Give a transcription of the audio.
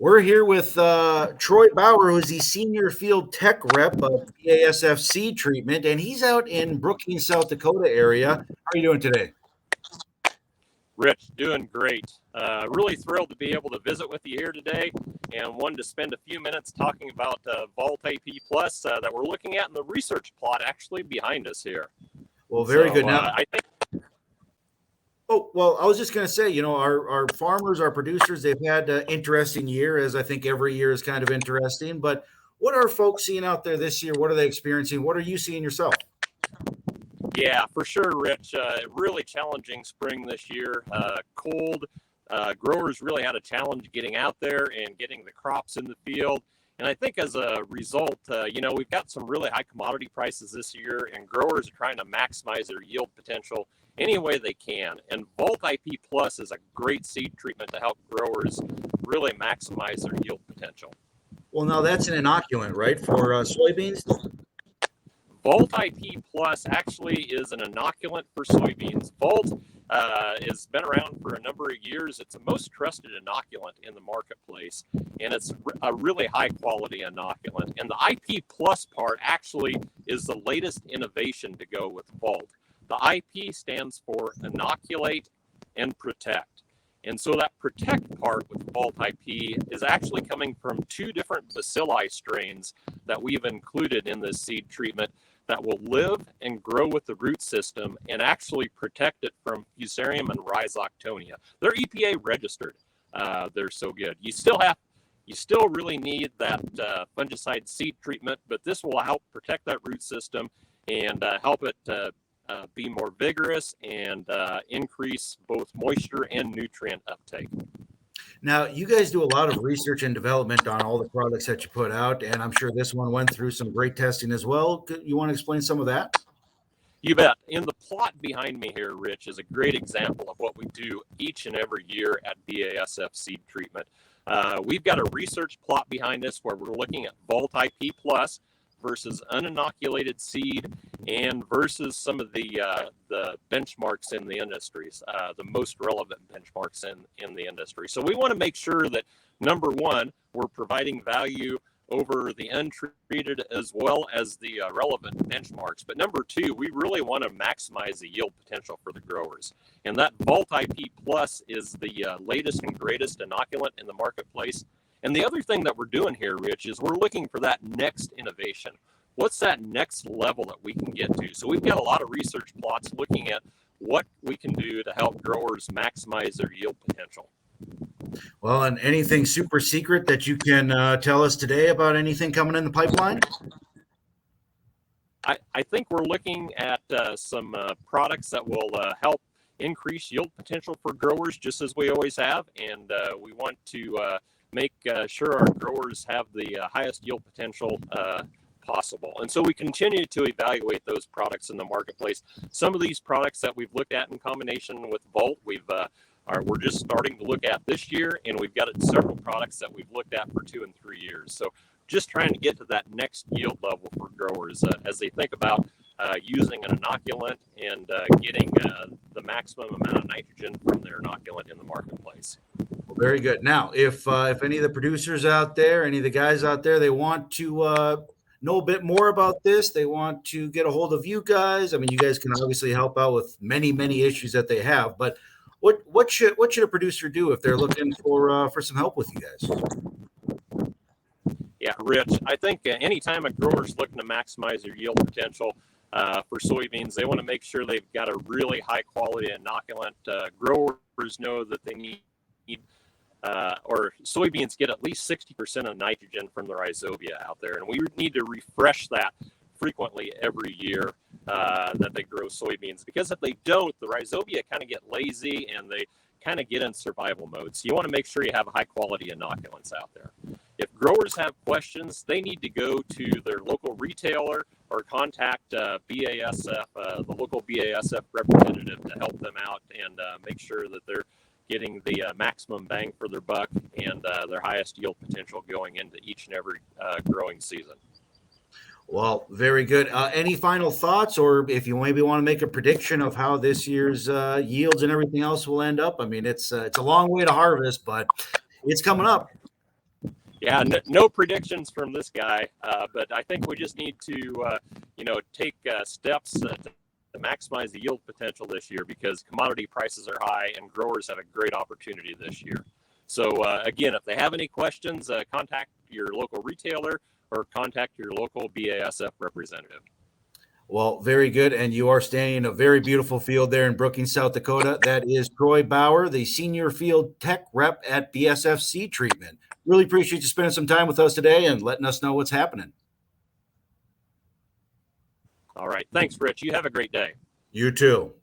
We're here with Troy Bauer, who's the senior field tech rep of BASF seed treatment, and he's out in Brookings, South Dakota area. How are you doing today? Rich, doing great. Really thrilled to be able to visit with you here today, and wanted to spend a few minutes talking about Vault IP Plus that we're looking at in the research plot actually behind us here. Well, very good. Now, I was just going to say, our farmers, our producers, they've had an interesting year, as I think every year is kind of interesting. But what are folks seeing out there this year? What are they experiencing? What are you seeing yourself? Yeah, for sure, Rich. Really challenging spring this year. Cold. Growers really had a challenge getting out there and getting the crops in the field. And I think as a result, we've got some really high commodity prices this year, and growers are trying to maximize their yield potential any way they can. And Vault IP Plus is a great seed treatment to help growers really maximize their yield potential. Well, now that's an inoculant, right, for soybeans? Vault IP Plus actually is an inoculant for soybeans. Vault has been around for a number of years. It's the most trusted inoculant in the marketplace, and it's a really high quality inoculant. And the IP Plus part actually is the latest innovation to go with Vault. The IP stands for inoculate and protect. And so that protect part with Vault IP is actually coming from two different bacilli strains that we've included in this seed treatment that will live and grow with the root system and actually protect it from Fusarium and Rhizoctonia. They're EPA registered. They're so good. You still really need that fungicide seed treatment, but this will help protect that root system and help it be more vigorous and increase both moisture and nutrient uptake. Now, you guys do a lot of research and development on all the products that you put out, and I'm sure this one went through some great testing as well. You want to explain some of that? You bet. In the plot behind me here, Rich, is a great example of what we do each and every year at BASF Seed Treatment. We've got a research plot behind us where we're looking at Vault IP Plus versus uninoculated seed and versus some of the benchmarks in the industries, the most relevant benchmarks in the industry. So we want to make sure that, number one, we're providing value over the untreated as well as the relevant benchmarks. But number two, we really want to maximize the yield potential for the growers. And that Vault IP Plus is the latest and greatest inoculant in the marketplace. And the other thing that we're doing here, Rich, is we're looking for that next innovation. What's that next level that we can get to? So we've got a lot of research plots looking at what we can do to help growers maximize their yield potential. Well, and anything super secret that you can tell us today about anything coming in the pipeline? I think we're looking at some products that will help increase yield potential for growers, just as we always have. And we want to make sure our growers have the highest yield potential possible. And so we continue to evaluate those products in the marketplace. Some of these products that we've looked at in combination with Vault, we're just starting to look at this year, and we've got several products that we've looked at for 2 and 3 years. So just trying to get to that next yield level for growers as they think about using an inoculant and getting the maximum amount of nitrogen from their inoculant in the marketplace. Very good. Now, if any of the producers out there, any of the guys out there, they want to know a bit more about this, they want to get a hold of you guys. I mean, you guys can obviously help out with many issues that they have, but what should a producer do if they're looking for some help with you guys? Yeah, Rich, I think anytime a grower's looking to maximize their yield potential for soybeans, they want to make sure they've got a really high quality inoculant. Growers know that they need or soybeans get at least 60% of nitrogen from the rhizobia out there. And we need to refresh that frequently every year that they grow soybeans, because if they don't, the rhizobia kind of get lazy and they kind of get in survival mode. So you want to make sure you have high quality inoculants out there. If growers have questions, they need to go to their local retailer or contact BASF, the local BASF representative, to help them out and make sure that they're getting the maximum bang for their buck and their highest yield potential going into each and every growing season. Well, very good. Any final thoughts, or if you maybe want to make a prediction of how this year's yields and everything else will end up? I mean, it's a long way to harvest, but it's coming up. Yeah, no predictions from this guy, but I think we just need to, take steps to maximize the yield potential this year because commodity prices are high and growers have a great opportunity this year. So again, if they have any questions, contact your local retailer or contact your local BASF representative. Well, very good. And you are standing in a very beautiful field there in Brookings, South Dakota. That is Troy Bauer, the senior field tech rep at BSF Seed Treatment. Really appreciate you spending some time with us today and letting us know what's happening. All right. Thanks, Rich. You have a great day. You too.